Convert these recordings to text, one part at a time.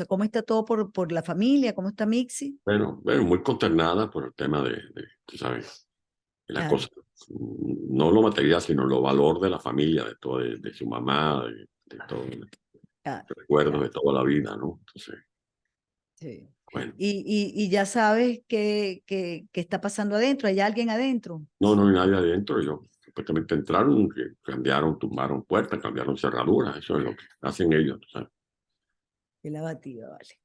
¿Cómo está todo por la familia? ¿Cómo está Mixi? Bueno, muy consternada por el tema tú sabes, de la Claro, cosa, no lo material, sino lo valor de la familia, de todo, de su mamá, de todo, claro, recuerdos de claro, toda la vida, ¿no? Entonces, sí. bueno, Y ya sabes qué está pasando adentro. ¿Hay alguien adentro? no hay nadie adentro, supuestamente entraron, que cambiaron, tumbaron puertas, cambiaron cerraduras, eso es lo que hacen ellos, tú sabes. Que la batida, vale.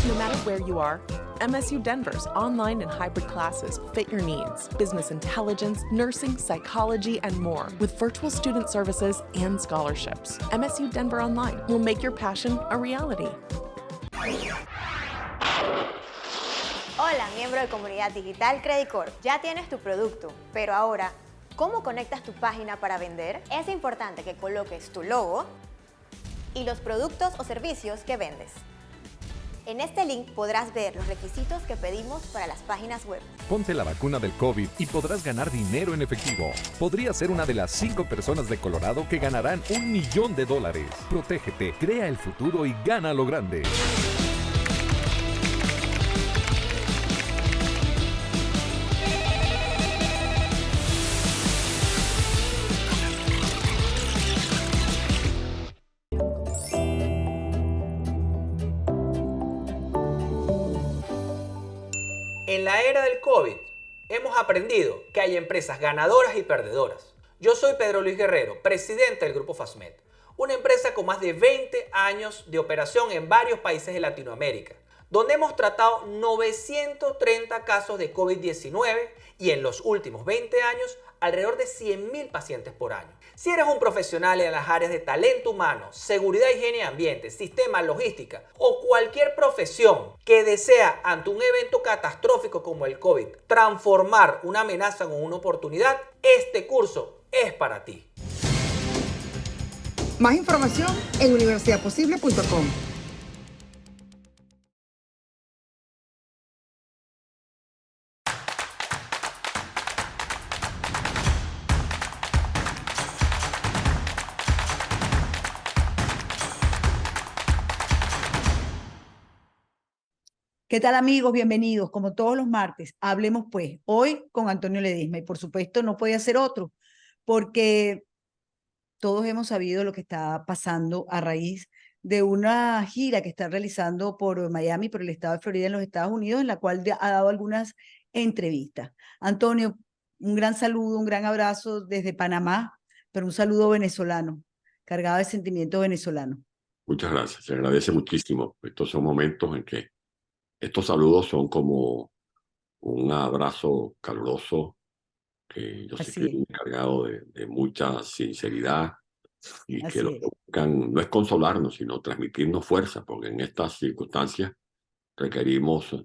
No matter where you are, MSU Denver's online and hybrid classes fit your needs. Business intelligence, nursing, psychology, and more with virtual student services and scholarships. MSU Denver Online will make your passion a reality. Hola, miembro de Comunidad Digital Credit Corp. Ya tienes tu producto, pero ahora, ¿cómo conectas tu página para vender? Es importante que coloques tu logo y los productos o servicios que vendes. En este link podrás ver los requisitos que pedimos para las páginas web. Ponte la vacuna del COVID y podrás ganar dinero en efectivo. Podrías ser una de las 5 personas de Colorado que ganarán $1 millón. Protégete, crea el futuro y gana lo grande. En la era del COVID, hemos aprendido que hay empresas ganadoras y perdedoras. Yo soy Pedro Luis Guerrero, presidente del Grupo Fasmed, una empresa con más de 20 años de operación en varios países de Latinoamérica, donde hemos tratado 930 casos de COVID-19 y en los últimos 20 años alrededor de 100.000 pacientes por año. Si eres un profesional en las áreas de talento humano, seguridad, higiene y ambiente, sistemas, logística o cualquier profesión que desea ante un evento catastrófico como el COVID transformar una amenaza en una oportunidad, este curso es para ti. Más información en universidadposible.com. ¿Qué tal, amigos? Bienvenidos. Como todos los martes, hablemos pues hoy con Antonio Ledesma. Y por supuesto no podía ser otro, porque todos hemos sabido lo que está pasando a raíz de una gira que está realizando por Miami, por el estado de Florida en los Estados Unidos, en la cual ha dado algunas entrevistas. Antonio, un gran saludo, un gran abrazo desde Panamá, pero un saludo venezolano, cargado de sentimientos venezolanos. Muchas gracias, se agradece muchísimo. Estos son momentos en que estos saludos son como un abrazo caluroso que yo sé que Así es, viene cargado de mucha sinceridad y que así lo es. que buscan no es consolarnos, sino transmitirnos fuerza, porque en estas circunstancias requerimos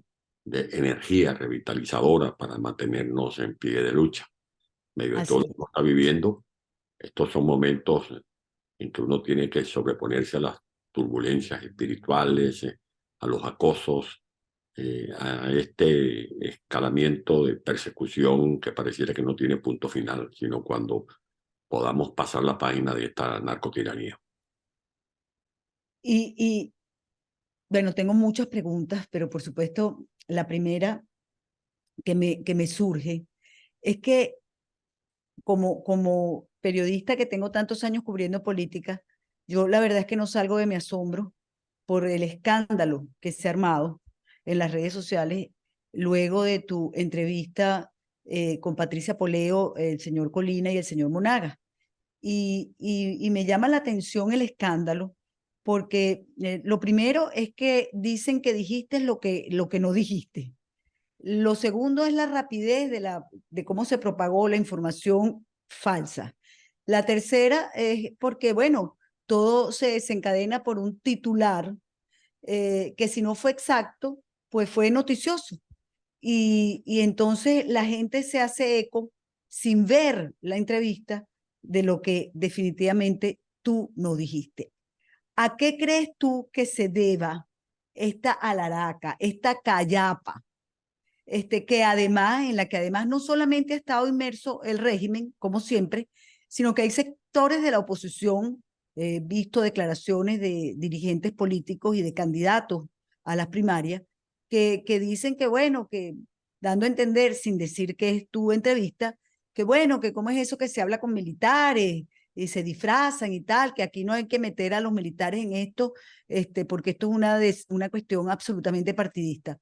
de energía revitalizadora para mantenernos en pie de lucha. En medio de todo Así lo que es. uno está viviendo, estos son momentos en que uno tiene que sobreponerse a las turbulencias espirituales, a los acosos, a este escalamiento de persecución que pareciera que no tiene punto final, sino cuando podamos pasar la página de esta narcotiranía. Y bueno, tengo muchas preguntas, pero por supuesto, la primera que me surge es que como periodista que tengo tantos años cubriendo política, yo la verdad es que no salgo de mi asombro por el escándalo que se ha armado en las redes sociales luego de tu entrevista con Patricia Poleo, el señor Colina y el señor Monaga. Y me llama la atención el escándalo porque lo primero es que dicen que dijiste lo que no dijiste. Lo segundo es la rapidez de cómo se propagó la información falsa. La tercera es porque, bueno, todo se desencadena por un titular que si no fue exacto, pues fue noticioso. Y entonces la gente se hace eco sin ver la entrevista de lo que definitivamente tú no dijiste. ¿A qué crees tú que se deba esta alaraca, esta callapa? En la que además no solamente ha estado inmerso el régimen, como siempre, sino que hay sectores de la oposición, visto declaraciones de dirigentes políticos y de candidatos a las primarias que dicen que, bueno, que dando a entender, sin decir que es tu entrevista, que bueno, que cómo es eso que se habla con militares y se disfrazan y tal, que aquí no hay que meter a los militares en esto, porque esto es una cuestión absolutamente partidista.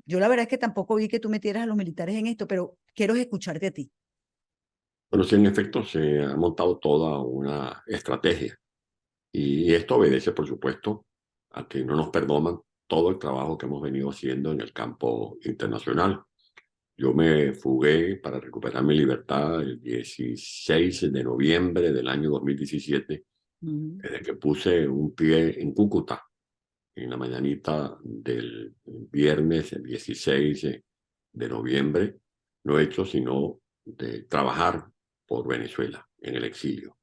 Yo la verdad es que tampoco vi que tú metieras a los militares en esto, pero quiero escucharte a ti. Bueno, sí, en efecto, se ha montado toda una estrategia y esto obedece, por supuesto, a que no nos perdonan todo el trabajo que hemos venido haciendo en el campo internacional. Yo me fugué para recuperar mi libertad el 16 de noviembre del año 2017, desde que puse un pie en Cúcuta, en la mañanita del viernes 16 de noviembre. No he hecho sino de trabajar por Venezuela en el exilio.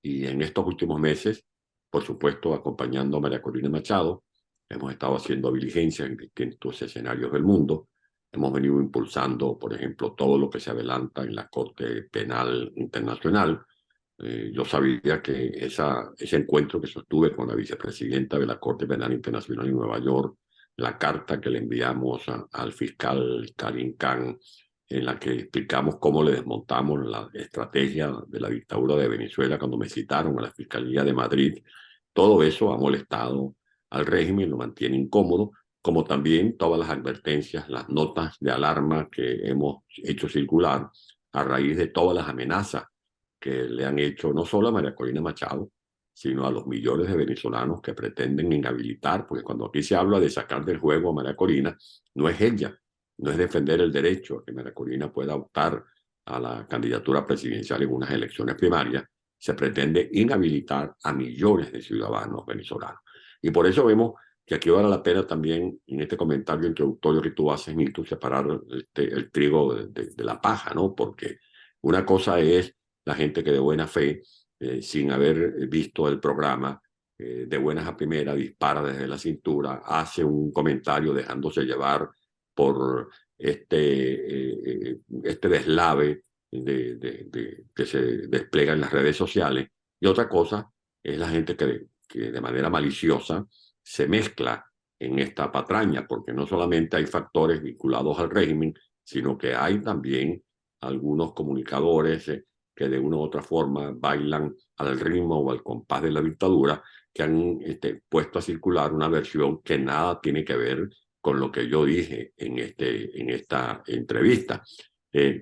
Y en estos últimos meses, por supuesto, acompañando a María Corina Machado, hemos estado haciendo diligencias en distintos escenarios del mundo. Hemos venido impulsando, por ejemplo, todo lo que se adelanta en la Corte Penal Internacional. Yo sabía que ese encuentro que sostuve con la vicepresidenta de la Corte Penal Internacional en Nueva York, la carta que le enviamos al fiscal Karim Khan, en la que explicamos cómo le desmontamos la estrategia de la dictadura de Venezuela cuando me citaron a la Fiscalía de Madrid, todo eso ha molestado al régimen, lo mantiene incómodo, como también todas las advertencias, las notas de alarma que hemos hecho circular a raíz de todas las amenazas que le han hecho no solo a María Corina Machado, sino a los millones de venezolanos que pretenden inhabilitar, porque cuando aquí se habla de sacar del juego a María Corina, no es ella, no es defender el derecho a que María Corina pueda optar a la candidatura presidencial en unas elecciones primarias, se pretende inhabilitar a millones de ciudadanos venezolanos. Y por eso vemos que aquí vale la pena también, en este comentario introductorio que tú haces, Milton, separar el trigo de la paja, ¿no? Porque una cosa es la gente que de buena fe, sin haber visto el programa, de buenas a primeras, dispara desde la cintura, hace un comentario dejándose llevar por este deslave que se despliega en las redes sociales. Y otra cosa es la gente que de manera maliciosa se mezcla en esta patraña, porque no solamente hay factores vinculados al régimen, sino que hay también algunos comunicadores que de una u otra forma bailan al ritmo o al compás de la dictadura, que han puesto a circular una versión que nada tiene que ver con lo que yo dije en esta entrevista,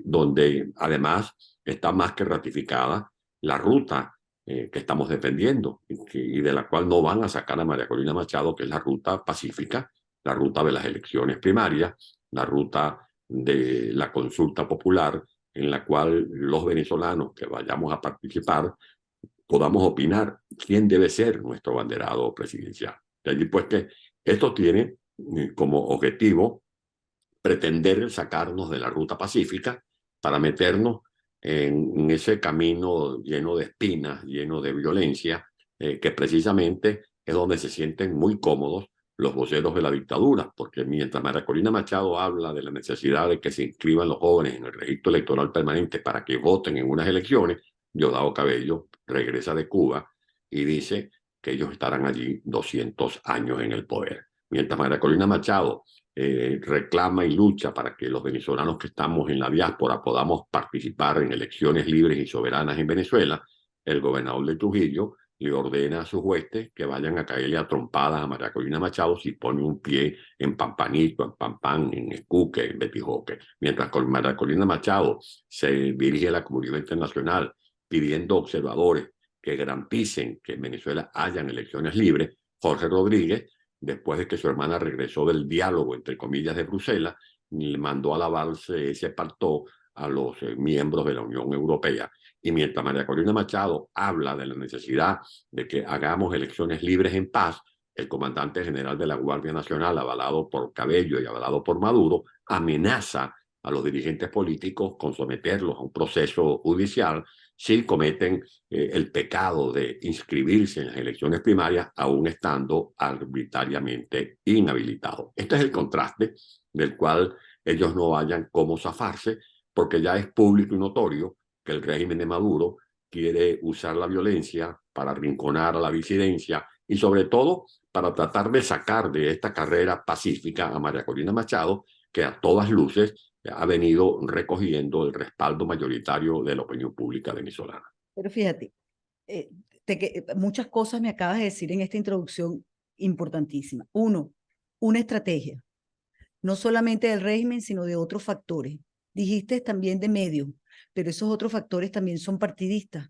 donde además está más que ratificada la ruta que estamos defendiendo y de la cual no van a sacar a María Corina Machado, que es la ruta pacífica, la ruta de las elecciones primarias, la ruta de la consulta popular, en la cual los venezolanos que vayamos a participar podamos opinar quién debe ser nuestro banderado presidencial. De allí pues que esto tiene como objetivo pretender sacarnos de la ruta pacífica para meternos en ese camino lleno de espinas, lleno de violencia, que precisamente es donde se sienten muy cómodos los voceros de la dictadura, porque mientras María Corina Machado habla de la necesidad de que se inscriban los jóvenes en el registro electoral permanente para que voten en unas elecciones, Diosdado Cabello regresa de Cuba y dice que ellos estarán allí 200 años en el poder. Mientras María Corina Machado reclama y lucha para que los venezolanos que estamos en la diáspora podamos participar en elecciones libres y soberanas en Venezuela, el gobernador de Trujillo le ordena a sus huestes que vayan a caerle a trompadas a María Corina Machado si pone un pie en Pampanito, en Pampán, en Escuque, en Betijoque. Mientras con María Corina Machado se dirige a la comunidad internacional pidiendo observadores que garanticen que en Venezuela hayan elecciones libres, Jorge Rodríguez, después de que su hermana regresó del diálogo, entre comillas, de Bruselas, le mandó a lavarse ese pacto a los miembros de la Unión Europea. Y mientras María Corina Machado habla de la necesidad de que hagamos elecciones libres en paz, el comandante general de la Guardia Nacional, avalado por Cabello y avalado por Maduro, amenaza a los dirigentes políticos con someterlos a un proceso judicial si cometen el pecado de inscribirse en las elecciones primarias, aún estando arbitrariamente inhabilitados. Este es el contraste del cual ellos no hayan cómo zafarse, porque ya es público y notorio que el régimen de Maduro quiere usar la violencia para arrinconar a la disidencia y sobre todo para tratar de sacar de esta carrera pacífica a María Corina Machado, que a todas luces ha venido recogiendo el respaldo mayoritario de la opinión pública venezolana. Pero fíjate, muchas cosas me acabas de decir en esta introducción importantísima. Uno, una estrategia, no solamente del régimen, sino de otros factores. Dijiste también de medios, pero esos otros factores también son partidistas,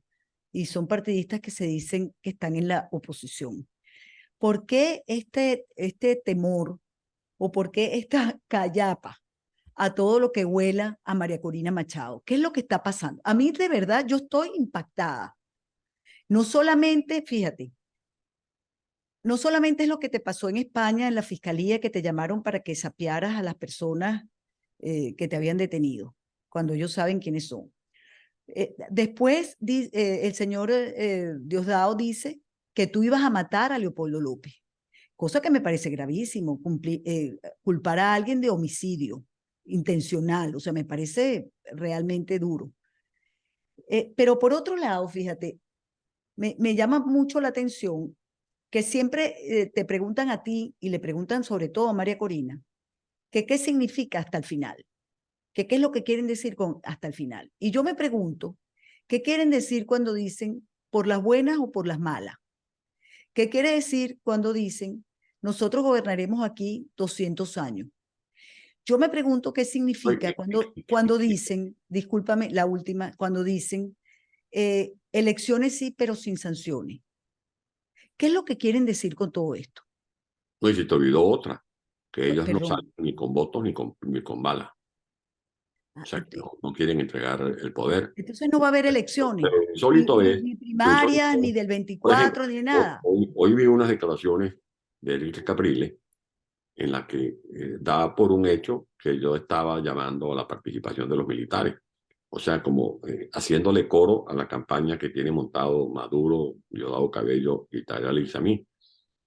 y son partidistas que se dicen que están en la oposición. ¿Por qué este temor o por qué esta callapa a todo lo que huela a María Corina Machado? ¿Qué es lo que está pasando? A mí de verdad yo estoy impactada. No solamente, fíjate, no solamente es lo que te pasó en España, en la fiscalía, que te llamaron para que sapearas a las personas que te habían detenido, cuando ellos saben quiénes son. Después, el señor Diosdado dice que tú ibas a matar a Leopoldo López, cosa que me parece gravísimo, culpar a alguien de homicidio intencional, o sea, me parece realmente duro. Pero por otro lado, fíjate, me llama mucho la atención que siempre te preguntan a ti y le preguntan sobre todo a María Corina, que qué significa hasta el final, que qué es lo que quieren decir con hasta el final. Y yo me pregunto, ¿qué quieren decir cuando dicen por las buenas o por las malas? ¿Qué quiere decir cuando dicen nosotros gobernaremos aquí 200 años? Yo me pregunto qué significa cuando dicen, discúlpame, la última, cuando dicen elecciones sí, pero sin sanciones. ¿Qué es lo que quieren decir con todo esto? Pues se te olvidó otra, que ellos Perdón. no salen ni con votos ni con balas. O sea, que no quieren entregar el poder. Entonces no va a haber elecciones, Insólito es, ni primarias, ni del 24, ni de nada. Hoy vi unas declaraciones de Enrique Capriles en las que da por un hecho que yo estaba llamando a la participación de los militares. O sea, como haciéndole coro a la campaña que tiene montado Maduro, Diosdado Cabello y Tareq al-Islamí.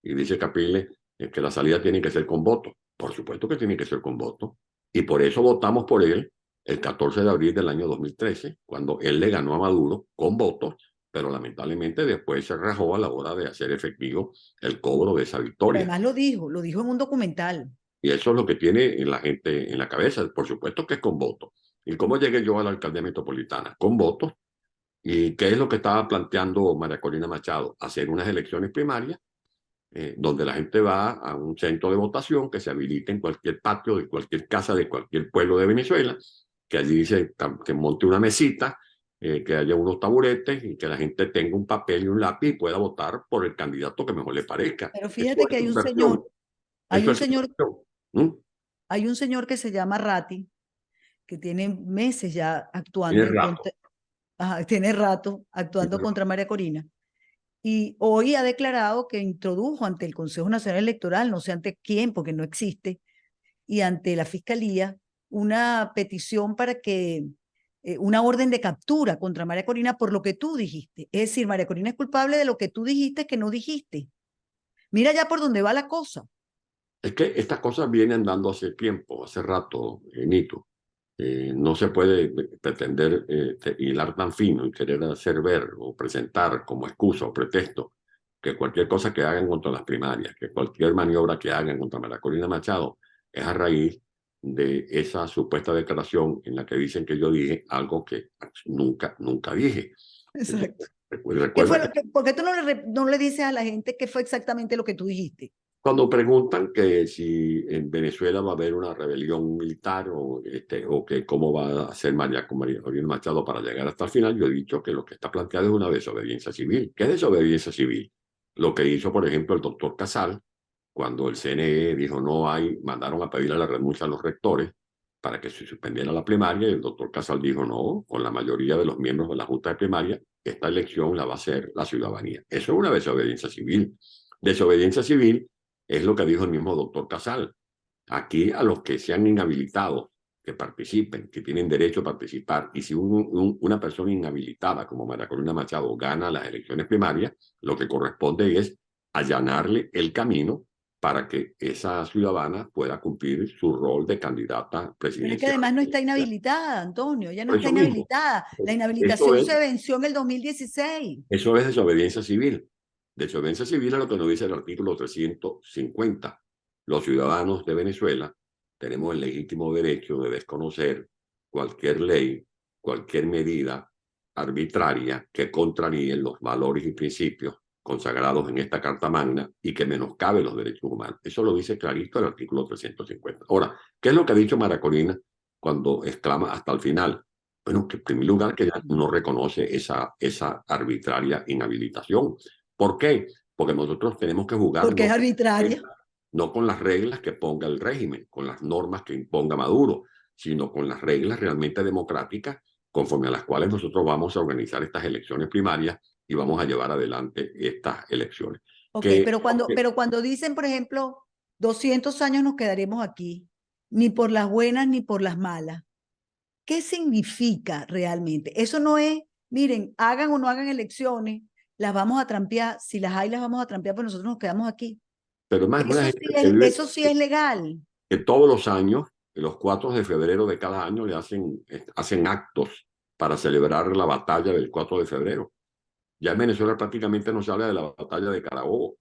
Y dice Capriles que la salida tiene que ser con voto. Por supuesto que tiene que ser con voto. Y por eso votamos por él el 14 de abril del año 2013, cuando él le ganó a Maduro con votos, pero lamentablemente después se rajó a la hora de hacer efectivo el cobro de esa victoria. Además lo dijo en un documental. Y eso es lo que tiene la gente en la cabeza. Por supuesto que es con votos. ¿Y cómo llegué yo a la alcaldía metropolitana? Con votos. ¿Y qué es lo que estaba planteando María Corina Machado? Hacer unas elecciones primarias donde la gente va a un centro de votación que se habilite en cualquier patio de cualquier casa de cualquier pueblo de Venezuela, que allí que monte una mesita, que haya unos taburetes y que la gente tenga un papel y un lápiz y pueda votar por el candidato que mejor le parezca. Pero fíjate que hay un señor, ¿Mm? hay un señor que se llama Ratti, que tiene meses ya actuando Tiene rato. contra María Corina. Y hoy ha declarado que introdujo ante el Consejo Nacional Electoral, no sé ante quién, porque no existe, y ante la Fiscalía, una petición para que, una orden de captura contra María Corina por lo que tú dijiste. Es decir, María Corina es culpable de lo que tú dijiste que no dijiste. Mira ya por dónde va la cosa. Es que estas cosas vienen dando hace tiempo, hace rato, Nito. No se puede pretender hilar tan fino y querer hacer ver o presentar como excusa o pretexto que cualquier cosa que hagan contra las primarias, que cualquier maniobra que hagan contra María Corina Machado es a raíz de esa supuesta declaración en la que dicen que yo dije algo que nunca dije. Exacto. Recuerda, ¿Por qué tú no le dices a la gente qué fue exactamente lo que tú dijiste? cuando preguntan que si en Venezuela va a haber una rebelión militar o que cómo va a hacer María Corina Machado para llegar hasta el final, yo he dicho que lo que está planteado es una desobediencia civil. ¿Qué es desobediencia civil? Lo que hizo, por ejemplo, el doctor Casal, cuando el CNE dijo mandaron a pedir a la renuncia a los rectores para que se suspendiera la primaria, y el doctor Casal dijo no, con la mayoría de los miembros de la Junta de Primaria, esta elección la va a hacer la ciudadanía. Eso es una desobediencia civil. Desobediencia civil es lo que dijo el mismo doctor Casal. Aquí a los que sean inhabilitados, que participen, que tienen derecho a participar, y si una persona inhabilitada como María Corina Machado gana las elecciones primarias, lo que corresponde es allanarle el camino para que esa ciudadana pueda cumplir su rol de candidata Pero es que presidencial. además no está inhabilitada, Antonio, ella no Por está eso mismo, inhabilitada. La eso inhabilitación es, se venció en el 2016. eso es desobediencia civil. Desobediencia civil es lo que nos dice el artículo 350. Los ciudadanos de Venezuela tenemos el legítimo derecho de desconocer cualquier ley, cualquier medida arbitraria que contraríe los valores y principios consagrados en esta Carta Magna y que menoscabe los derechos humanos. Eso lo dice clarito el artículo 350. Ahora, ¿qué es lo que ha dicho María Corina cuando exclama hasta el final? Bueno, que en primer lugar que ella no reconoce esa arbitraria inhabilitación. ¿Por qué? Porque nosotros tenemos que jugar Porque es arbitraria. no con las reglas que ponga el régimen, con las normas que imponga Maduro, sino con las reglas realmente democráticas conforme a las cuales nosotros vamos a organizar estas elecciones primarias y vamos a llevar adelante estas elecciones. Ok, pero cuando dicen, por ejemplo, 200 años nos quedaremos aquí, ni por las buenas ni por las malas, ¿qué significa realmente? Eso no es, miren, hagan o no hagan elecciones, las vamos a trampear, si las hay las vamos a trampear, pues nosotros nos quedamos aquí. Pero más Eso sí es legal. Que todos los años, los 4 de febrero de cada año, le hacen actos para celebrar la batalla del 4 de febrero. Ya en Venezuela prácticamente no se habla de la batalla de Carabobo,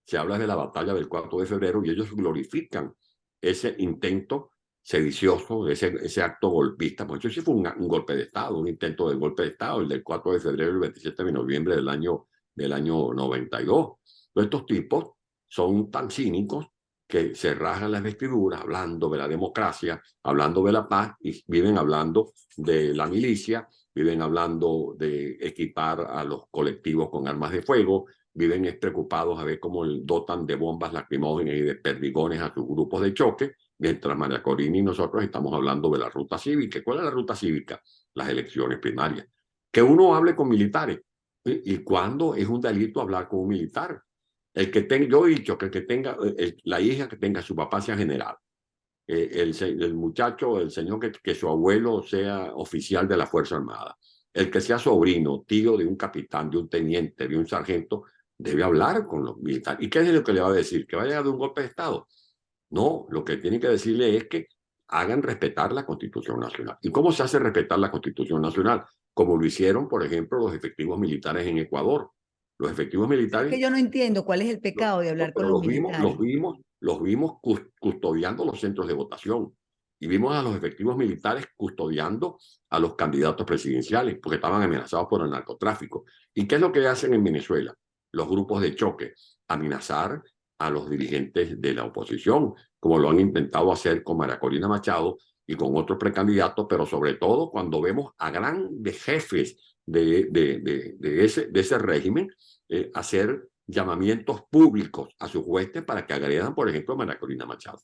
se habla de la batalla del 4 de febrero y ellos glorifican ese intento sedicioso, ese acto golpista. Pues eso sí fue un golpe de Estado, un intento de golpe de Estado, el del 4 de febrero y el 27 de noviembre del año 92. Pero estos tipos son tan cínicos que se rajan las vestiduras hablando de la democracia, hablando de la paz y viven hablando de la milicia, viven hablando de equipar a los colectivos con armas de fuego, viven preocupados a ver cómo dotan de bombas lacrimógenas y de perdigones a sus grupos de choque, mientras María Corina y nosotros estamos hablando de la ruta cívica. ¿Cuál es la ruta cívica? Las elecciones primarias. Que uno hable con militares. ¿Y cuándo es un delito hablar con un militar? Yo he dicho que el que tenga, la hija que tenga su papá sea general. El muchacho, el señor que su abuelo sea oficial de la Fuerza Armada. El que sea sobrino, tío de un capitán, de un teniente, de un sargento, debe hablar con los militares. ¿Y qué es lo que le va a decir? ¿Que vaya a dar un golpe de Estado? No, lo que tiene que decirle es que hagan respetar la Constitución Nacional. ¿Y cómo se hace respetar la Constitución Nacional? Como lo hicieron, por ejemplo, los efectivos militares en Ecuador. Los efectivos militares... Es que yo no entiendo cuál es el pecado de hablar con los militares. Los vimos custodiando los centros de votación y vimos a los efectivos militares custodiando a los candidatos presidenciales porque estaban amenazados por el narcotráfico. ¿Y qué es lo que hacen en Venezuela? Los grupos de choque, amenazar a los dirigentes de la oposición, como lo han intentado hacer con María Corina Machado y con otros precandidatos, pero sobre todo cuando vemos a grandes jefes de ese régimen hacer llamamientos públicos a sus huestes para que agredan, por ejemplo, a María Corina Machado.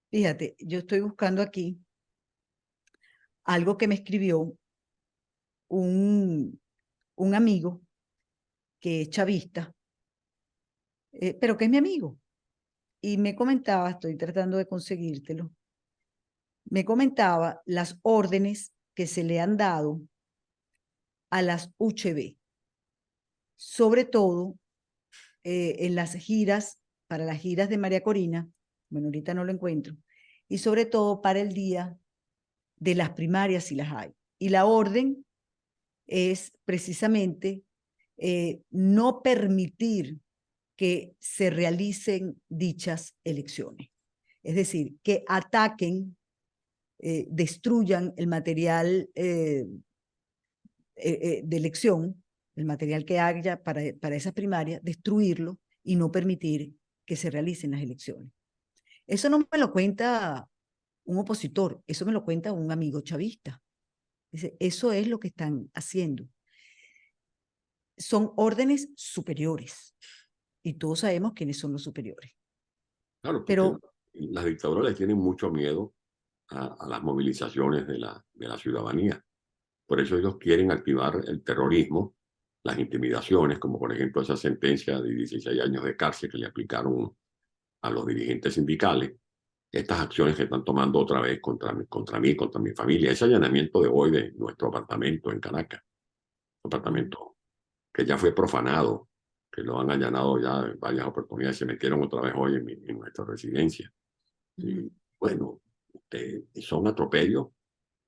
Fíjate, yo estoy buscando aquí algo que me escribió un amigo que es chavista, pero que es mi amigo. Y me comentaba, estoy tratando de conseguírtelo, me comentaba las órdenes que se le han dado a las UCB, sobre todo en las giras, para las giras de María Corina, bueno, ahorita no lo encuentro, y sobre todo para el día de las primarias si las hay. Y la orden es precisamente no permitir que se realicen dichas elecciones. Es decir, que ataquen, destruyan el material de elección, el material que haya para esas primarias, destruirlo y no permitir que se realicen las elecciones. Eso no me lo cuenta un opositor, eso me lo cuenta un amigo chavista. Dice, eso es lo que están haciendo. Son órdenes superiores y todos sabemos quiénes son los superiores. Claro, pero las dictaduras le tienen mucho miedo a las movilizaciones de la ciudadanía. Por eso ellos quieren activar el terrorismo, las intimidaciones, como por ejemplo esa sentencia de 16 años de cárcel que le aplicaron a los dirigentes sindicales. Estas acciones que están tomando otra vez contra mí, contra mi familia. Ese allanamiento de hoy de nuestro apartamento en Caracas, apartamento que ya fue profanado, que lo han allanado ya en varias oportunidades, se metieron otra vez hoy en nuestra residencia. Y bueno, son atropellos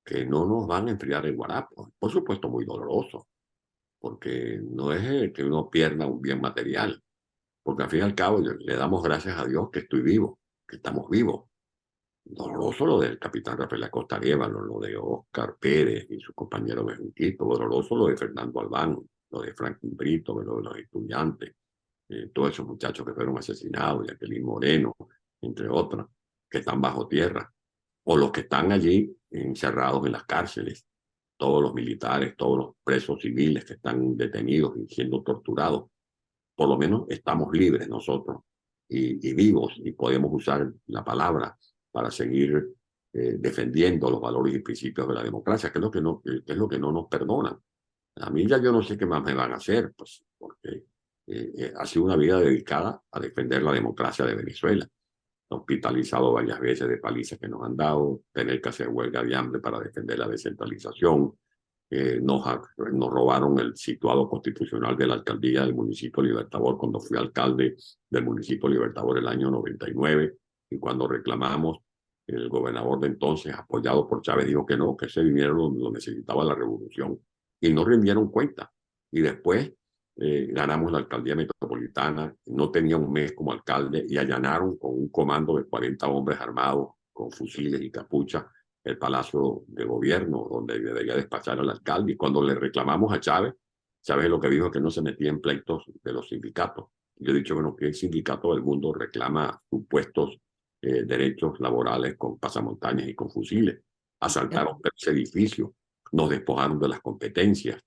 que no nos van a enfriar el guarapo. Por supuesto, muy doloroso, porque no es que uno pierda un bien material, porque al fin y al cabo le damos gracias a Dios que estoy vivo, que estamos vivos. Doloroso lo del capitán Rafael Acosta Arévalo, lo de Oscar Pérez y su compañero Benquito, doloroso lo de Fernando Albán, lo de Franklin Brito, lo de los estudiantes, todos esos muchachos que fueron asesinados, Jacqueline Moreno, entre otros, que están bajo tierra, o los que están allí encerrados en las cárceles, todos los militares, todos los presos civiles que están detenidos y siendo torturados. Por lo menos estamos libres nosotros y vivos y podemos usar la palabra para seguir defendiendo los valores y principios de la democracia, que es lo que no nos perdonan. A mí ya yo no sé qué más me van a hacer, pues, porque ha sido una vida dedicada a defender la democracia de Venezuela. Hospitalizado varias veces de palizas que nos han dado, tener que hacer huelga de hambre para defender la descentralización. Nos robaron el situado constitucional de la alcaldía del municipio Libertador cuando fui alcalde del municipio Libertador el año 99, y cuando reclamamos, el gobernador de entonces, apoyado por Chávez, dijo que no, que ese dinero lo necesitaba la revolución, y no rindieron cuenta. Y después ganamos la alcaldía metropolitana, no tenía un mes como alcalde, y allanaron con un comando de 40 hombres armados con fusiles y capuchas el Palacio de Gobierno, donde debería despachar al alcalde. Y cuando le reclamamos a Chávez, Chávez lo que dijo es que no se metía en pleitos de los sindicatos. Yo he dicho, bueno, que el sindicato del mundo reclama supuestos derechos laborales con pasamontañas y con fusiles. Asaltaron ese edificio, nos despojaron de las competencias,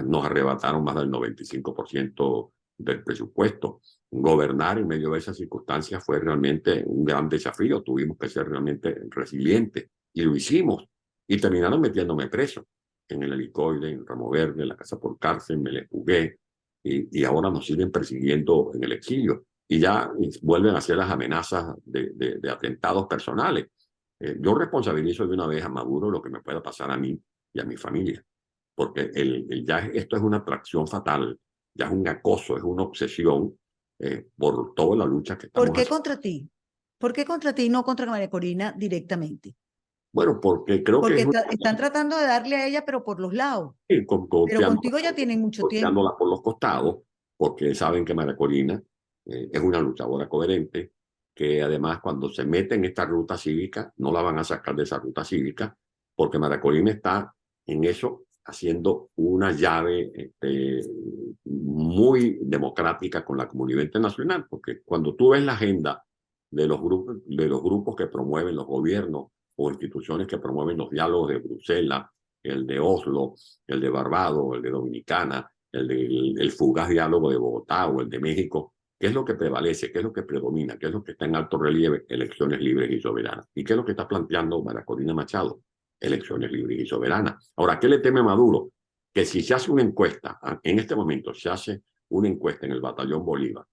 nos arrebataron más del 95% del presupuesto. Gobernar en medio de esas circunstancias fue realmente un gran desafío. Tuvimos que ser realmente resilientes y lo hicimos. Y terminaron metiéndome preso en el Helicoide, en Ramo Verde, en la casa por cárcel, me les jugué, y ahora nos siguen persiguiendo en el exilio. Y ya vuelven a hacer las amenazas de atentados personales. Yo responsabilizo de una vez a Maduro lo que me pueda pasar a mí y a mi familia, porque ya esto es una atracción fatal, ya es un acoso, es una obsesión por toda la lucha que estamos ¿Por qué haciendo. contra ti? ¿Por qué contra ti y no contra María Corina directamente? Bueno, porque creo Porque que es están tratando de darle a ella, pero por los lados. Pero contigo ya tienen mucho tiempo. golpeándola por los costados, porque saben que María Corina es una luchadora coherente, que además cuando se mete en esta ruta cívica, no la van a sacar de esa ruta cívica, porque María Corina está en eso haciendo una llave muy democrática con la comunidad internacional, porque cuando tú ves la agenda de los grupos que promueven los gobiernos o instituciones que promueven los diálogos de Bruselas, el de Oslo, el de Barbados, el de Dominicana, el fugaz diálogo de Bogotá o el de México, ¿qué es lo que prevalece? ¿Qué es lo que predomina? ¿Qué es lo que está en alto relieve? Elecciones libres y soberanas. ¿Y qué es lo que está planteando María Corina Machado? Elecciones libres y soberanas. Ahora, ¿qué le teme Maduro? Que si se hace una encuesta, en este momento se hace una encuesta en el Batallón Bolívar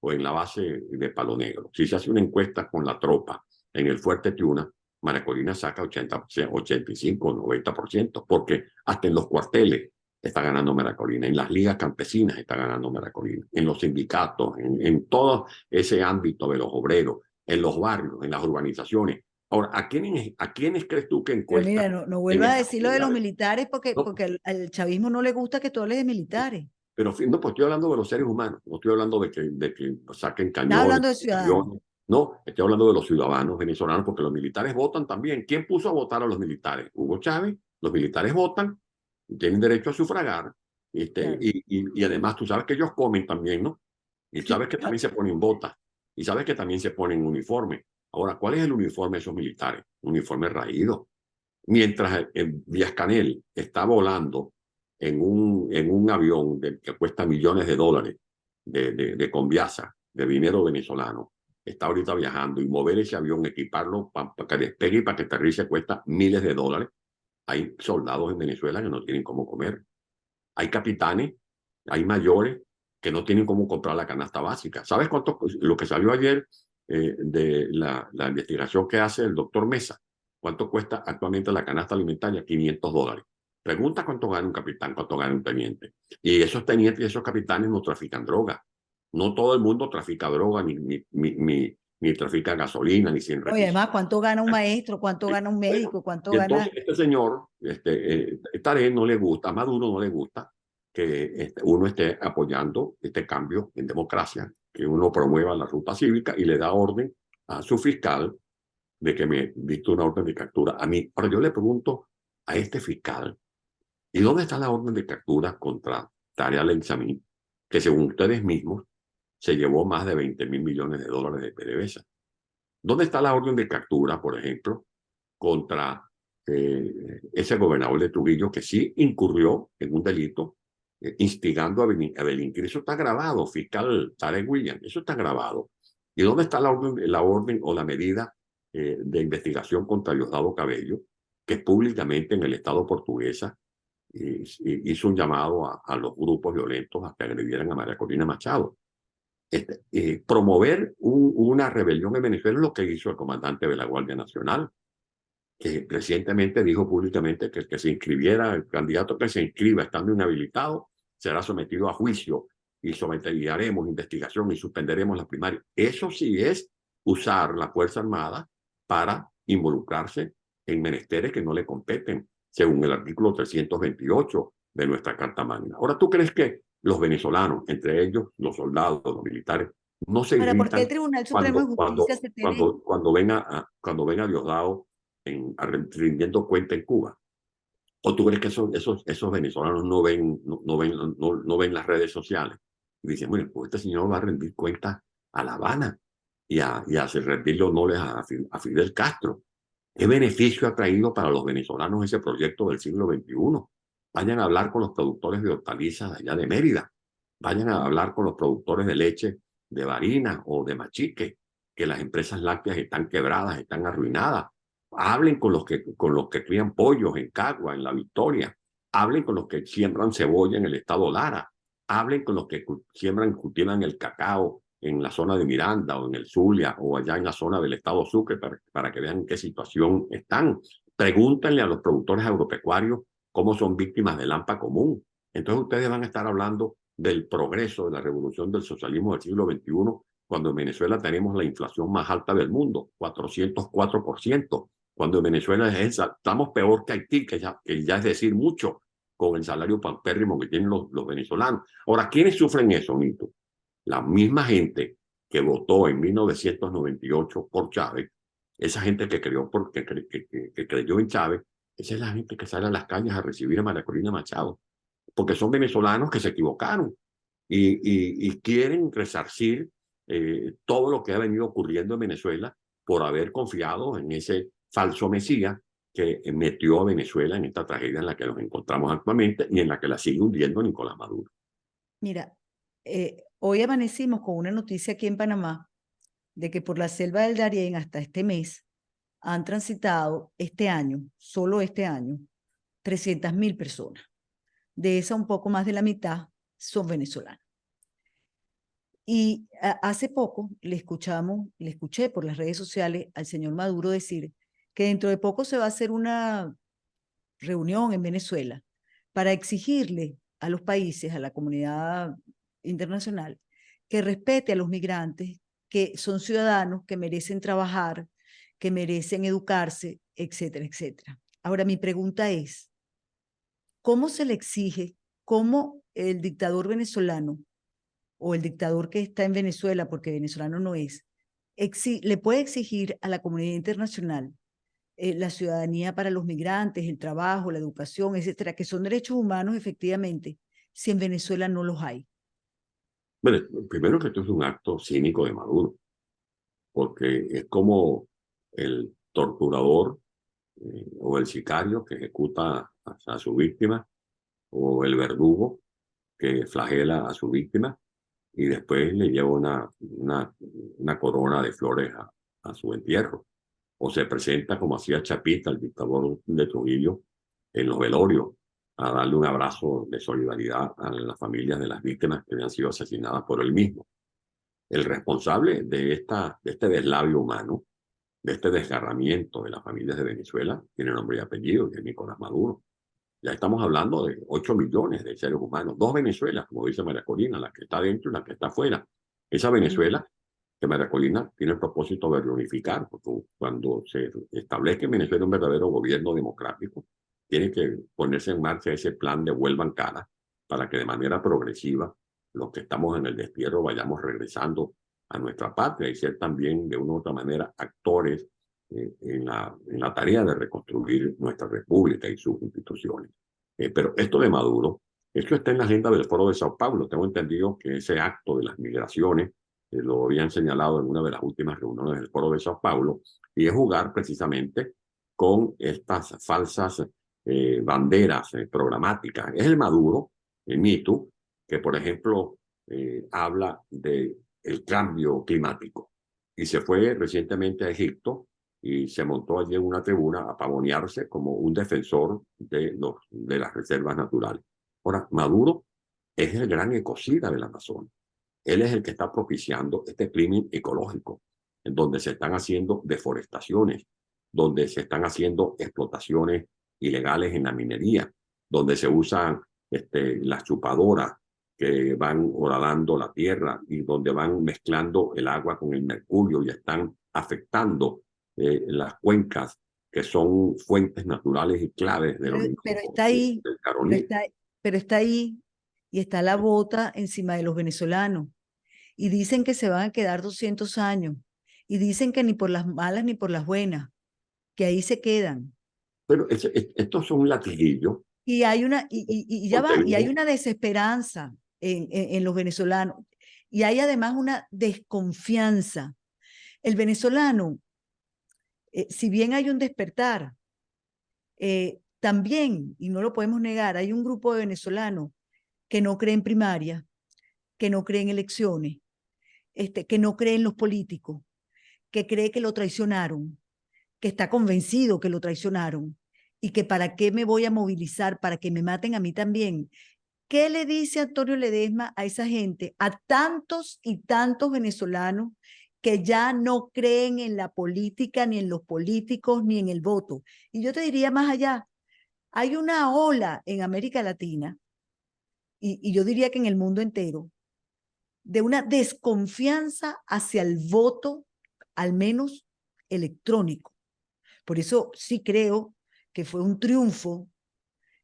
o en la base de Palo Negro, si se hace una encuesta con la tropa en el Fuerte Tiuna, María Corina saca 85, 90%, porque hasta en los cuarteles está ganando María Corina, en las ligas campesinas está ganando María Corina, en los sindicatos, en todo ese ámbito de los obreros, en los barrios, en las urbanizaciones. Ahora, ¿a quiénes crees tú que encuestan? Pero mira, no vuelva a decir lo de los militares porque al chavismo no le gusta que tú hables de militares. Pero no, pues estoy hablando de los seres humanos, no estoy hablando de que saquen cañones. Estás hablando de ciudadanos. No, estoy hablando de los ciudadanos venezolanos, porque los militares votan también. ¿Quién puso a votar a los militares? Hugo Chávez. Los militares votan, tienen derecho a sufragar, Claro. y además tú sabes que ellos comen también, ¿no? Y sabes que también se ponen botas, y sabes que también se ponen uniforme. Ahora, ¿cuál es el uniforme de esos militares? Un uniforme raído. Mientras Díaz-Canel está volando en un avión que cuesta millones de dólares de Conviasa, de dinero venezolano, está ahorita viajando, y mover ese avión, equiparlo para que despegue y para que aterrice cuesta miles de dólares. Hay soldados en Venezuela que no tienen cómo comer. Hay capitanes, hay mayores que no tienen cómo comprar la canasta básica. ¿Sabes cuánto? Lo que salió ayer de la investigación que hace el doctor Mesa. ¿Cuánto cuesta actualmente la canasta alimentaria? $500. Pregunta cuánto gana un capitán, cuánto gana un teniente. Y esos tenientes y esos capitanes no trafican droga. No todo el mundo trafica droga, ni trafica gasolina, ni sin Oye, requisitos. además, ¿cuánto gana un maestro? ¿Cuánto gana un médico? ¿Cuánto Y gana? entonces este señor, Tarek no le gusta, a Maduro no le gusta que uno esté apoyando este cambio en democracia, que uno promueva la ruta cívica y le da orden a su fiscal de que me dicte una orden de captura a mí. Ahora yo le pregunto a este fiscal, ¿y dónde está la orden de captura contra Tarek al-Exami, que según ustedes mismos se llevó más de 20.000 millones de dólares de PDVSA? ¿Dónde está la orden de captura, por ejemplo, contra ese gobernador de Trujillo que sí incurrió en un delito instigando a delinquir? Eso está grabado, fiscal Tarek Williams, eso está grabado. ¿Y dónde está la orden o la medida de investigación contra Diosdado Cabello, que públicamente en el Estado portuguesa hizo un llamado a los grupos violentos a que agredieran a María Corina Machado? Promover una rebelión en Venezuela es lo que hizo el comandante de la Guardia Nacional, que recientemente dijo públicamente que el que se inscribiera, el candidato que se inscriba estando inhabilitado, será sometido a juicio y someteremos investigación y suspenderemos la primaria. Eso sí es usar la Fuerza Armada para involucrarse en menesteres que no le competen, según el artículo 328 de nuestra Carta Magna. Ahora, ¿tú crees que los venezolanos, entre ellos los soldados, los militares, no se Ahora, ¿por qué el irritan Tribunal Supremo de Justicia se tiene? cuando venga Diosdado rindiendo cuenta en Cuba? ¿O tú crees que esos venezolanos no ven las redes sociales? Y dicen, bueno, pues este señor va a rendir cuentas a La Habana y a rendirle honores a Fidel Castro. ¿Qué beneficio ha traído para los venezolanos ese proyecto del siglo XXI? Vayan a hablar con los productores de hortalizas allá de Mérida. Vayan a hablar con los productores de leche de Barinas o de Machique, que las empresas lácteas están quebradas, están arruinadas. Hablen con los que crían pollos en Cagua, en La Victoria. Hablen con los que siembran cebolla en el estado Lara. Hablen con los que cultivan el cacao en la zona de Miranda o en el Zulia o allá en la zona del estado Sucre para que vean en qué situación están. Pregúntenle a los productores agropecuarios cómo son víctimas del hampa común. Entonces ustedes van a estar hablando del progreso, de la revolución del socialismo del siglo XXI, cuando en Venezuela tenemos la inflación más alta del mundo, 404%. Cuando en Venezuela estamos peor que Haití, que ya es decir mucho, con el salario paupérrimo que tienen los venezolanos. Ahora, ¿quiénes sufren eso, Nito? La misma gente que votó en 1998 por Chávez, esa gente que creyó en Chávez, esa es la gente que sale a las calles a recibir a María Corina Machado, porque son venezolanos que se equivocaron y quieren resarcir todo lo que ha venido ocurriendo en Venezuela por haber confiado en ese falso mesías que metió a Venezuela en esta tragedia en la que nos encontramos actualmente y en la que la sigue hundiendo Nicolás Maduro. Mira, hoy amanecimos con una noticia aquí en Panamá de que por la selva del Darién hasta este mes han transitado este año, solo este año, 300.000 personas. De esa un poco más de la mitad son venezolanos. Y hace poco le escuché por las redes sociales al señor Maduro decir que dentro de poco se va a hacer una reunión en Venezuela para exigirle a los países, a la comunidad internacional, que respete a los migrantes, que son ciudadanos, que merecen trabajar, que merecen educarse, etcétera, etcétera. Ahora, mi pregunta es, ¿cómo se le exige, cómo el dictador venezolano o el dictador que está en Venezuela, porque venezolano no es, le puede exigir a la comunidad internacional la ciudadanía para los migrantes, el trabajo, la educación, etcétera, que son derechos humanos efectivamente, si en Venezuela no los hay? Bueno, primero que esto es un acto cínico de Maduro, porque es como el torturador o el sicario que ejecuta a su víctima, o el verdugo que flagela a su víctima y después le lleva una corona de flores a su entierro. O se presenta como hacía Chapita, el dictador de Trujillo, en los velorios, a darle un abrazo de solidaridad a las familias de las víctimas que habían sido asesinadas por él mismo. El responsable de este deslavio humano, de este desgarramiento de las familias de Venezuela, tiene nombre y apellido, que es Nicolás Maduro. Ya estamos hablando de 8 millones de seres humanos, 2 Venezuelas, como dice María Corina, la que está dentro y la que está afuera. Esa Venezuela que María Corina tiene el propósito de reunificar, porque cuando se establezca en Venezuela un verdadero gobierno democrático, tiene que ponerse en marcha ese plan de vuelvan cara para que de manera progresiva los que estamos en el destierro vayamos regresando a nuestra patria y ser también de una u otra manera actores en la tarea de reconstruir nuestra república y sus instituciones. Pero esto de Maduro, esto está en la agenda del Foro de Sao Paulo. Tengo entendido que ese acto de las migraciones lo habían señalado en una de las últimas reuniones del Foro de Sao Paulo, y es jugar precisamente con estas falsas banderas programáticas. Es el Maduro, el mito, que por ejemplo habla del cambio climático y se fue recientemente a Egipto y se montó allí en una tribuna a pavonearse como un defensor de las reservas naturales. Ahora, Maduro es el gran ecocida del Amazonas. Él es el que está propiciando este crimen ecológico, en donde se están haciendo deforestaciones, donde se están haciendo explotaciones ilegales en la minería, donde se usan las chupadoras que van horadando la tierra y donde van mezclando el agua con el mercurio y están afectando las cuencas que son fuentes naturales y claves de los pero está ahí, del pero Caroní. pero está ahí y está la bota encima de los venezolanos. Y dicen que se van a quedar 200 años. Y dicen que ni por las malas ni por las buenas, que ahí se quedan. Pero estos son un latiguillo. Y hay una, y ya va, y hay una desesperanza en los venezolanos. Y hay además una desconfianza. El venezolano, si bien hay un despertar, también, y no lo podemos negar, hay un grupo de venezolanos que no creen primaria, que no creen elecciones, que no cree en los políticos, que cree que lo traicionaron, que está convencido que lo traicionaron y que para qué me voy a movilizar, para que me maten a mí también. ¿Qué le dice Antonio Ledesma a esa gente, a tantos y tantos venezolanos que ya no creen en la política, ni en los políticos, ni en el voto? Y yo te diría más allá, hay una ola en América Latina, y yo diría que en el mundo entero, de una desconfianza hacia el voto, al menos electrónico. Por eso sí creo que fue un triunfo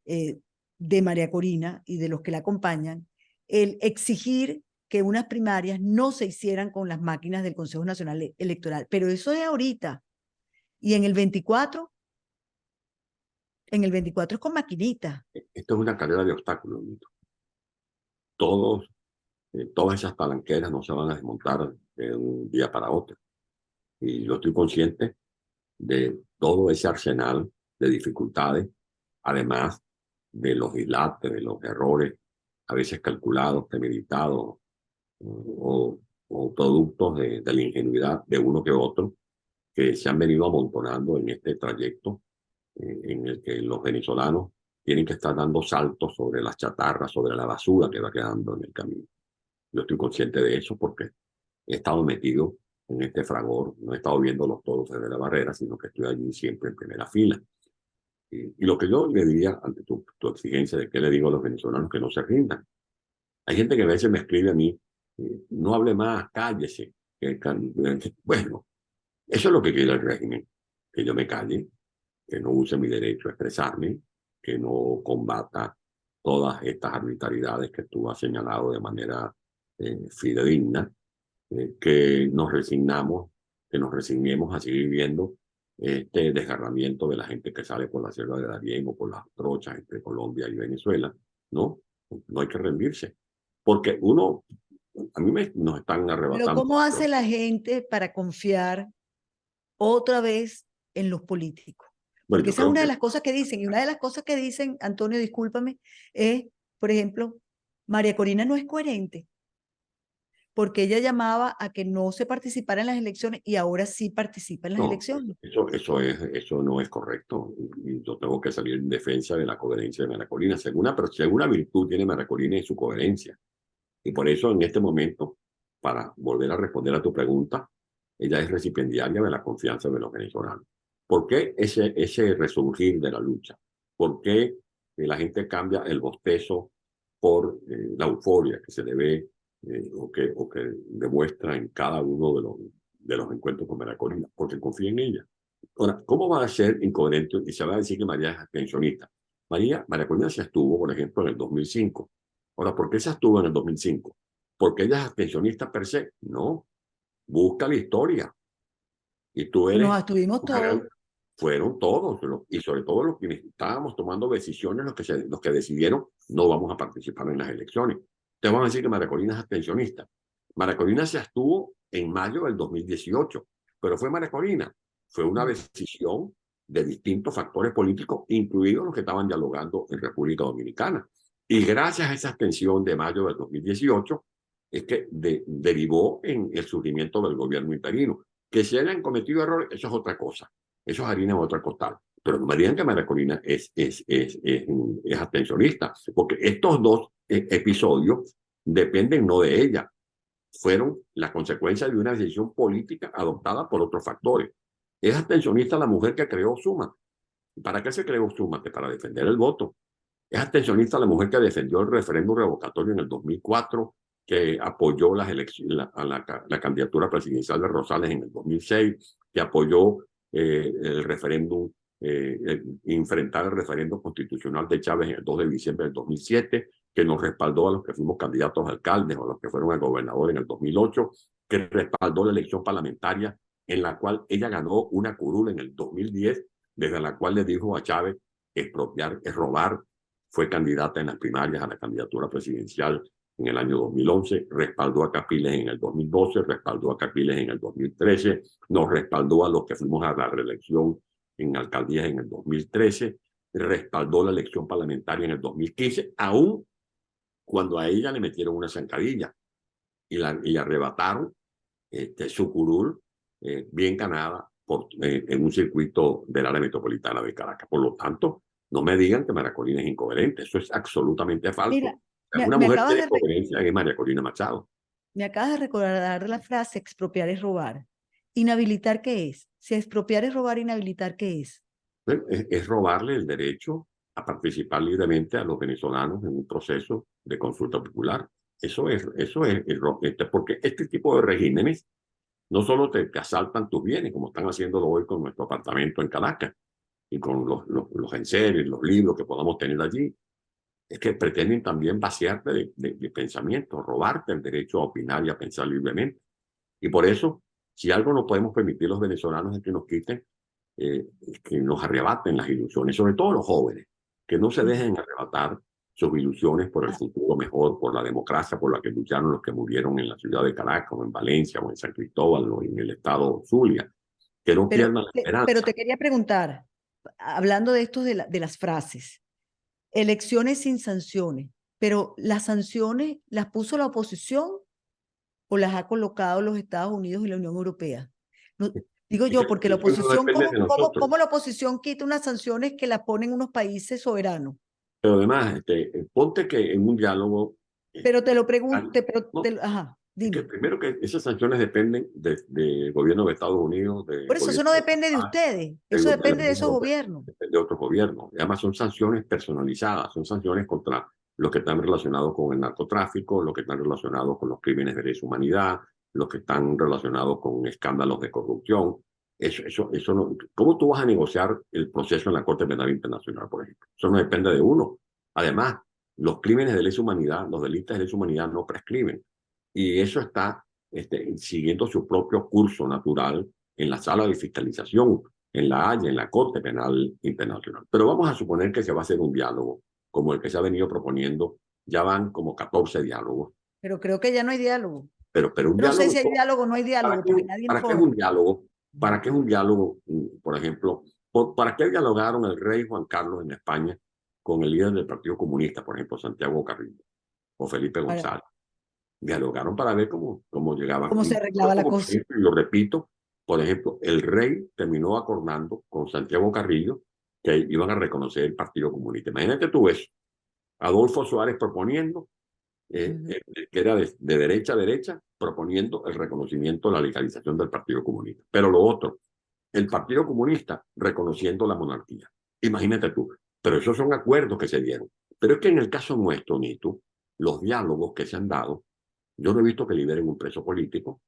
de María Corina y de los que la acompañan el exigir que unas primarias no se hicieran con las máquinas del Consejo Nacional Electoral. Pero eso es ahorita. Y en el 24 es con maquinitas. Esto es una carrera de obstáculos. Todas esas palanqueras no se van a desmontar de un día para otro. Y yo estoy consciente de todo ese arsenal de dificultades, además de los dislates, de los errores, a veces calculados, premeditados, o productos de la ingenuidad de uno que otro, que se han venido amontonando en este trayecto en el que los venezolanos tienen que estar dando saltos sobre las chatarras, sobre la basura que va quedando en el camino. Yo estoy consciente de eso porque he estado metido en este fragor, no he estado viéndolos todos desde la barrera, sino que estoy allí siempre en primera fila. Y lo que yo le diría ante tu exigencia de que le digo a los venezolanos que no se rindan. Hay gente que a veces me escribe a mí, no hable más, cállese. Bueno, eso es lo que quiere el régimen, que yo me calle, que no use mi derecho a expresarme, que no combata todas estas arbitrariedades que tú has señalado de manera fidedigna, que nos resignemos a seguir viendo este desgarramiento de la gente que sale por la selva de Darién o por las trochas entre Colombia y Venezuela. No hay que rendirse, porque a mí nos están arrebatando. Pero ¿cómo hace la gente para confiar otra vez en los políticos? Porque esa es una de las cosas que dicen, y una de las cosas que dicen, Antonio, discúlpame, es, por ejemplo, María Corina no es coherente, porque ella llamaba a que no se participara en las elecciones y ahora sí participa en las elecciones. Eso no es correcto. Y yo tengo que salir en defensa de la coherencia de María Corina. Si alguna virtud tiene María Corina es su coherencia. Y por eso en este momento, para volver a responder a tu pregunta, ella es recipiendaria de la confianza de los venezolanos. ¿Por qué ese resurgir de la lucha? ¿Por qué la gente cambia el bostezo por la euforia que se le ve o que demuestra en cada uno de los encuentros con María Corina, porque confía en ella. Ahora, ¿cómo va a ser incoherente y se va a decir que María es abstencionista? María Corina se abstuvo, por ejemplo, en el 2005. Ahora, ¿por qué se abstuvo en el 2005? ¿Porque ella es abstencionista per se? No. Busca la historia. Y tú Y nos eres... abstuvimos todos. Fueron todos, y sobre todo los que estábamos tomando decisiones, los que decidieron no vamos a participar en las elecciones. Te van a decir que María Corina es abstencionista. María Corina se abstuvo en mayo del 2018, pero fue María Corina. Fue una decisión de distintos factores políticos, incluidos los que estaban dialogando en República Dominicana. Y gracias a esa abstención de mayo del 2018, es que derivó en el surgimiento del gobierno interino. Que se hayan cometido errores, eso es otra cosa. Eso es harina en otra costal. Pero no me digan que María Corina es abstencionista, porque estos dos episodios dependen no de ella, fueron la consecuencia de una decisión política adoptada por otros factores. Es abstencionista la mujer que creó Suma. ¿Para qué se creó Suma? Que para defender el voto. Es abstencionista la mujer que defendió el referéndum revocatorio en el 2004, que apoyó las elecciones, la candidatura presidencial de Rosales en el 2006, que apoyó el referéndum, enfrentar el referéndum constitucional de Chávez en el 2 de diciembre del 2007, que nos respaldó a los que fuimos candidatos a alcaldes o a los que fueron a gobernador en el 2008, que respaldó la elección parlamentaria en la cual ella ganó una curul en el 2010, desde la cual le dijo a Chávez expropiar es robar. Fue candidata en las primarias a la candidatura presidencial en el año 2011, respaldó a Capriles en el 2012, respaldó a Capriles en el 2013, nos respaldó a los que fuimos a la reelección en alcaldías en el 2013, respaldó la elección parlamentaria en el 2015, aún cuando a ella le metieron una zancadilla y le arrebataron su curul bien ganada en un circuito del área metropolitana de Caracas. Por lo tanto, no me digan que María Corina es incoherente, eso es absolutamente falso. Mira, Una mujer de coherencia es María Corina Machado. Me acabas de recordar la frase expropiar es robar. ¿Inhabilitar qué es? Si expropiar es robar, ¿inhabilitar qué es? Es robarle el derecho a participar libremente a los venezolanos en un proceso de consulta popular. Eso es porque este tipo de regímenes no solo te asaltan tus bienes, como están haciéndolo hoy con nuestro apartamento en Caracas y con los enseres, los libros que podamos tener allí, es que pretenden también vaciarte de pensamiento, robarte el derecho a opinar y a pensar libremente. Y por eso, si algo no podemos permitir los venezolanos es que nos quiten, que nos arrebaten las ilusiones, sobre todo los jóvenes, que no se dejen arrebatar sus ilusiones por el futuro mejor, por la democracia por la que lucharon los que murieron en la ciudad de Caracas, o en Valencia, o en San Cristóbal, o en el estado Zulia, que no pierdan la esperanza. Pero te quería preguntar, hablando de esto de las frases, elecciones sin sanciones, pero ¿las sanciones las puso la oposición o las ha colocado los Estados Unidos y la Unión Europea? No, digo yo, porque la oposición, ¿cómo la oposición quita unas sanciones que las ponen unos países soberanos? Pero además, ponte que en un diálogo... Pero te lo pregunto, ajá, dime. Que primero que esas sanciones dependen del gobierno de Estados Unidos. Por eso no depende de ustedes, eso depende de esos gobiernos. Depende de otros gobiernos. Además son sanciones personalizadas, son sanciones contra los que están relacionados con el narcotráfico, los que están relacionados con los crímenes de lesa humanidad, los que están relacionados con escándalos de corrupción. Eso no, ¿cómo tú vas a negociar el proceso en la Corte Penal Internacional, por ejemplo? Eso no depende de uno. Además, los crímenes de lesa humanidad, los delitos de lesa humanidad no prescriben. Y eso está siguiendo su propio curso natural en la sala de fiscalización, en la Haya, en la Corte Penal Internacional. Pero vamos a suponer que se va a hacer un diálogo, como el que se ha venido proponiendo. Ya van como 14 diálogos. Pero creo que ya no hay diálogo. Pero un no sé si hay diálogo o no hay diálogo, porque nadie ¿Para qué es un diálogo? ¿Para qué es un diálogo, por ejemplo? ¿Para qué dialogaron el rey Juan Carlos en España con el líder del Partido Comunista, por ejemplo, Santiago Carrillo o Felipe González? Dialogaron para ver cómo llegaban. ¿Cómo se arreglaba la cosa? Y lo repito, por ejemplo, el rey terminó acordando con Santiago Carrillo que iban a reconocer el Partido Comunista. Imagínate tú eso. Adolfo Suárez proponiendo, que era de derecha a derecha, proponiendo el reconocimiento, la legalización del Partido Comunista. Pero lo otro, el Partido Comunista reconociendo la monarquía. Imagínate tú, Pero esos son acuerdos que se dieron. Pero es que en el caso nuestro, Nito, los diálogos que se han dado, yo no he visto que liberen un preso político,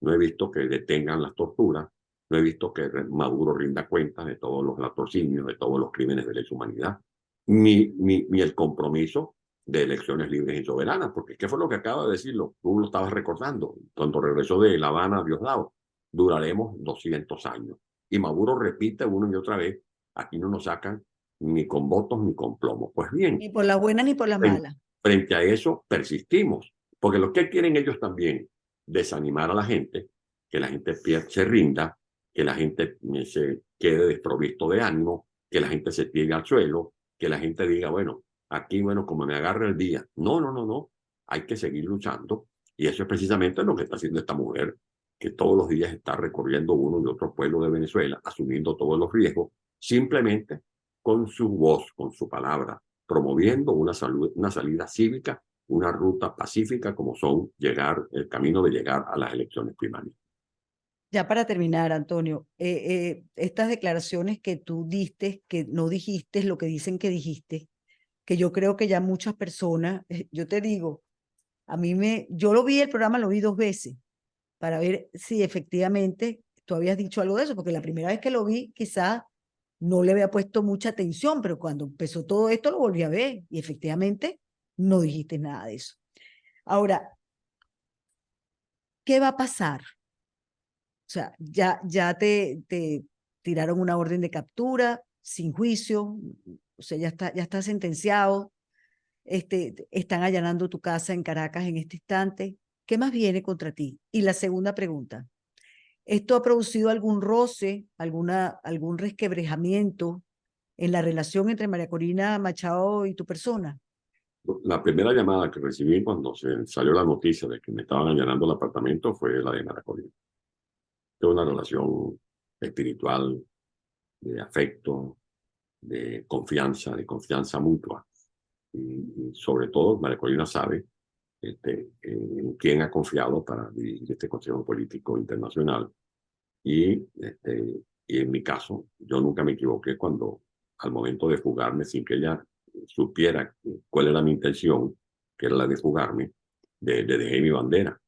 no he visto que detengan las torturas, no he visto que Maduro rinda cuentas de todos los latrocinios, de todos los crímenes de lesa humanidad, ni el compromiso de elecciones libres y soberanas, porque ¿qué fue lo que acaba de decirlo? Tú lo estabas recordando, cuando regresó de La Habana a Diosdado, duraremos 200 años. Y Maduro repite una y otra vez, aquí no nos sacan ni con votos ni con plomo. Pues bien, Ni por las buenas ni por las malas. frente a eso persistimos, porque lo que quieren ellos también, desanimar a la gente, que la gente se rinda, que la gente se quede desprovisto de ánimo, que la gente se tire al suelo, que la gente diga, bueno, aquí, bueno, como me agarra el día. No, no, no, no. Hay que seguir luchando. Y eso es precisamente lo que está haciendo esta mujer, que todos los días está recorriendo uno y otro pueblo de Venezuela, asumiendo todos los riesgos, simplemente con su voz, con su palabra, promoviendo una salida cívica, una ruta pacífica, como son el camino de llegar a las elecciones primarias. Ya para terminar, Antonio, estas declaraciones que tú diste, que no dijiste lo que dicen que dijiste, que yo creo que ya muchas personas, yo te digo, yo lo vi, el programa lo vi 2 veces, para ver si efectivamente tú habías dicho algo de eso, porque la primera vez que lo vi quizás no le había puesto mucha atención, pero cuando empezó todo esto lo volví a ver y efectivamente no dijiste nada de eso. Ahora, ¿qué va a pasar? O sea, ya te tiraron una orden de captura sin juicio, o sea, ya está sentenciado, están allanando tu casa en Caracas en este instante. ¿Qué más viene contra ti? Y la segunda pregunta, ¿esto ha producido algún roce, algún resquebrajamiento en la relación entre María Corina Machado y tu persona? La primera llamada que recibí cuando se salió la noticia de que me estaban allanando el apartamento fue la de María Corina. Es una relación espiritual, de afecto, de confianza mutua. Y sobre todo, María Corina sabe en quién ha confiado para dirigir este Consejo Político Internacional. Y en mi caso, yo nunca me equivoqué cuando, al momento de fugarme, sin que ella supiera cuál era mi intención, que era la de fugarme, dejé mi bandera.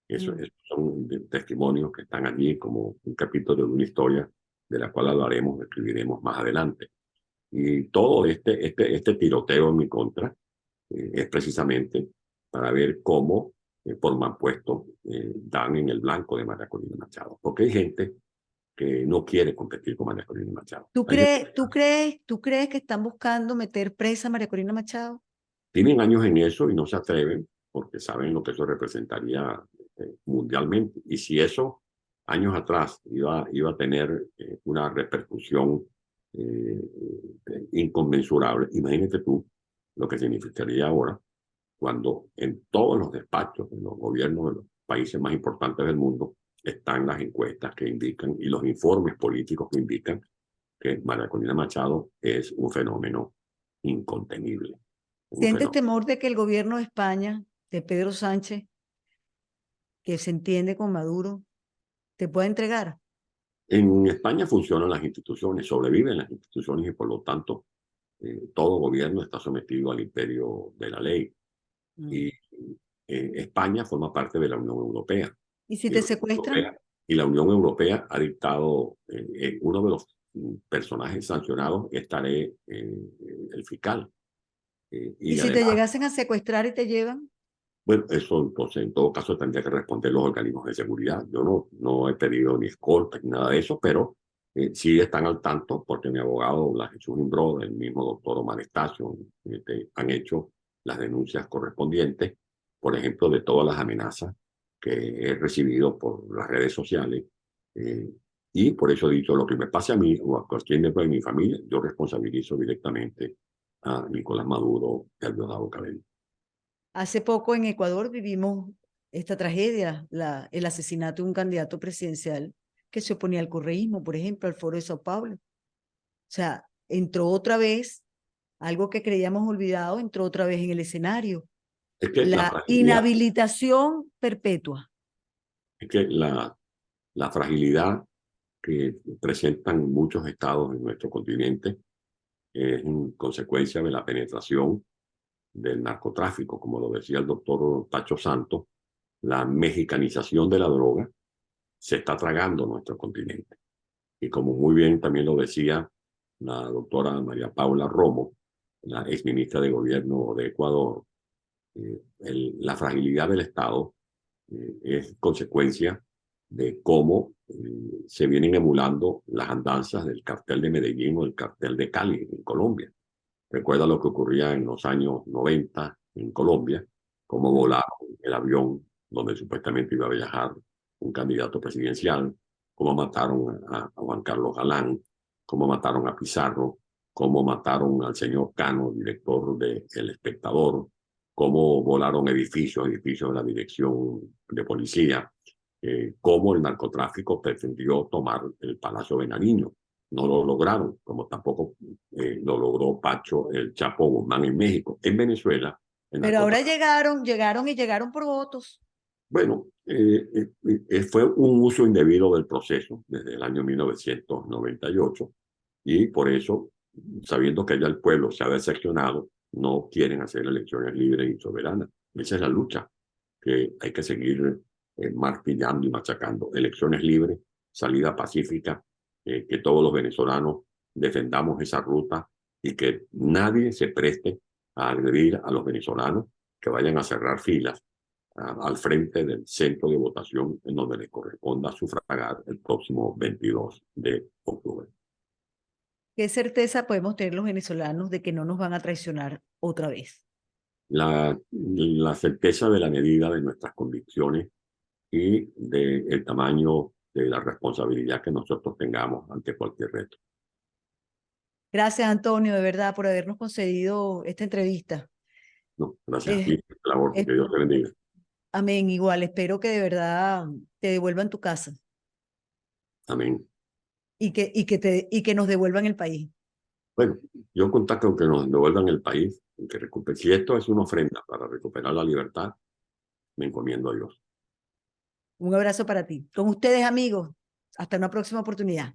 Esos son testimonios que están allí como un capítulo de una historia de la cual hablaremos, escribiremos más adelante. Y todo este tiroteo en mi contra es precisamente para ver cómo por mal puesto dan en el blanco de María Corina Machado. Porque hay gente que no quiere competir con María Corina Machado. ¿Tú crees que están buscando meter presa a María Corina Machado? Tienen años en eso y no se atreven porque saben lo que eso representaría mundialmente. Y si eso años atrás iba a tener una repercusión inconmensurable, imagínate tú lo que significaría ahora cuando en todos los despachos, en los gobiernos de los países más importantes del mundo, están las encuestas que indican y los informes políticos que indican que María Corina Machado es un fenómeno incontenible. ¿Sientes temor de que el gobierno de España, de Pedro Sánchez, que se entiende con Maduro, te pueda entregar? En España funcionan las instituciones, sobreviven las instituciones y por lo tanto todo gobierno está sometido al imperio de la ley. Y España forma parte de la Unión Europea. ¿Y si te secuestran? Y la Unión Europea ha dictado, uno de los personajes sancionados estaré el fiscal. ¿Y si te llegasen a secuestrar y te llevan? Bueno, eso entonces en todo caso tendría que responder los organismos de seguridad. Yo no he pedido ni escolta ni nada de eso, pero sí están al tanto porque mi abogado, la Jesús Imbro, el mismo doctor Omar Estacio, han hecho las denuncias correspondientes, por ejemplo, de todas las amenazas que he recibido por las redes sociales. Y por eso he dicho, lo que me pase a mí o a cualquier miembro de mi familia, yo responsabilizo directamente a Nicolás Maduro y al Diosdado Cabello. Hace poco en Ecuador vivimos esta tragedia, el asesinato de un candidato presidencial que se oponía al correísmo, por ejemplo, al Foro de Sao Paulo. O sea, entró otra vez, algo que creíamos olvidado, entró otra vez en el escenario. Es que la inhabilitación perpetua. Es que la fragilidad que presentan muchos estados en nuestro continente es consecuencia de la penetración del narcotráfico, como lo decía el doctor Pacho Santos. La mexicanización de la droga se está tragando nuestro continente. Y como muy bien también lo decía la doctora María Paula Romo, la exministra de Gobierno de Ecuador, la fragilidad del Estado es consecuencia de cómo se vienen emulando las andanzas del cartel de Medellín o el cartel de Cali en Colombia. Recuerda lo que ocurría en los años 90 en Colombia, cómo volaron el avión donde supuestamente iba a viajar un candidato presidencial, cómo mataron a Juan Carlos Galán, cómo mataron a Pizarro, cómo mataron al señor Cano, director de El Espectador, cómo volaron edificios de la dirección de policía, cómo el narcotráfico pretendió tomar el Palacio de Nariño. No lo lograron, como tampoco lo logró Pacho el Chapo Guzmán en México. En Venezuela, Pero ahora llegaron por votos. bueno, fue un uso indebido del proceso desde el año 1998 y por eso, sabiendo que ya el pueblo se ha decepcionado, no quieren hacer elecciones libres y soberanas. Esa es la lucha que hay que seguir martillando y machacando. Elecciones libres, salida pacífica, que todos los venezolanos defendamos esa ruta y que nadie se preste a agredir a los venezolanos que vayan a cerrar filas al frente del centro de votación en donde le corresponda sufragar el próximo 22 de octubre. ¿Qué certeza podemos tener los venezolanos de que no nos van a traicionar otra vez? La certeza de la medida de nuestras convicciones y del tamaño de la responsabilidad que nosotros tengamos ante cualquier reto. Gracias, Antonio, de verdad, por habernos concedido esta entrevista. No, gracias a ti, por la labor, que Dios te bendiga. Amén, igual, espero que de verdad te devuelvan tu casa Amén. y que nos devuelvan el país. Bueno, yo contacto que nos devuelvan el país, que recupere. Si esto es una ofrenda para recuperar la libertad, me encomiendo a Dios. Un abrazo para ti. Con ustedes, amigos. Hasta una próxima oportunidad.